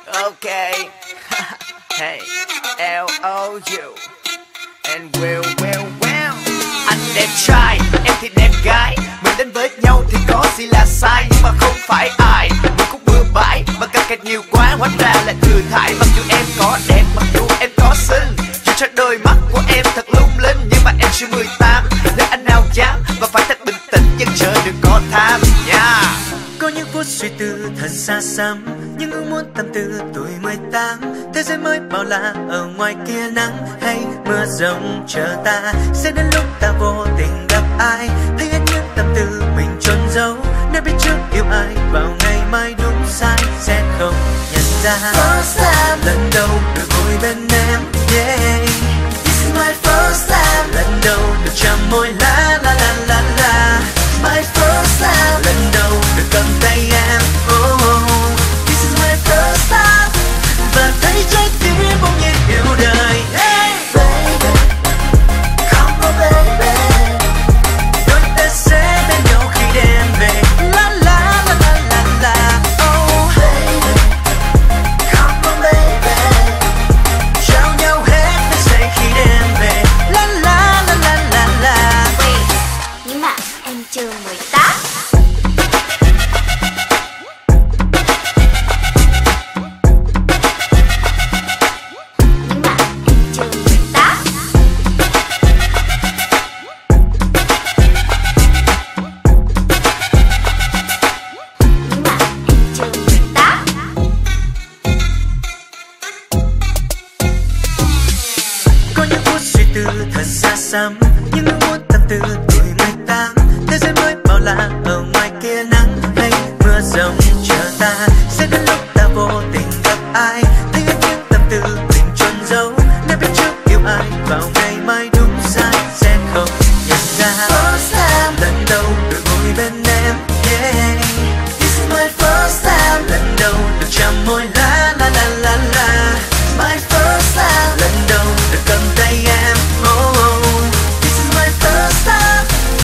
Okay. Hey, L-O-U and well. Anh đẹp trai, em thì đẹp gái. Mình đến với nhau thì có gì là sai. Nhưng mà không phải ai mình cũng bừa bãi mà căng kẹt nhiều quá, hóa ra là thừa thải. Mặc dù em có đẹp, mặc dù em có xinh, dù cho đôi mắt của em thật lung linh, nhưng mà em chưa 18 nên anh nào dám. Và phải thật bình tĩnh nhưng chờ đừng có tham nha. Có những phút suy tư thật xa xăm, nhưng ước muốn tâm tư tuổi 18. Thế giới mới bao la ở ngoài kia, nắng hay mưa rông chờ ta. Sẽ đến lúc ta vô tình gặp ai, thấy hết những tâm tư mình chôn giấu. Nếu biết trước yêu ai vào ngày mai đúng sai sẽ không nhận ra. First time, lần đầu được ngồi bên em, yeah. This is my first time, lần đầu được chạm môi la la la la la. My first time, lần đầu được cầm tay em, oh, oh. This is my first time, và thấy trái tim bỗng nhiên yêu đời. Hey baby, come on baby, đôi ta sẽ bên nhau khi đêm về. La la la la la la, oh baby, come on baby, trao nhau hết đắm say khi đêm về. La la la la la la. Nhưng mà em chưa 18. Tư thật xa xăm, nhưng ước muốn tâm tư tuổi 18. Thế giới mới bao la ở ngoài kia, nắng hay mưa rông chờ ta. Sẽ đến lúc ta vô tình gặp ai, thấy hết những tâm tư mình chôn giấu. Nếu biết trước yêu ai vào ngày mai đúng sai sẽ không nhận ra.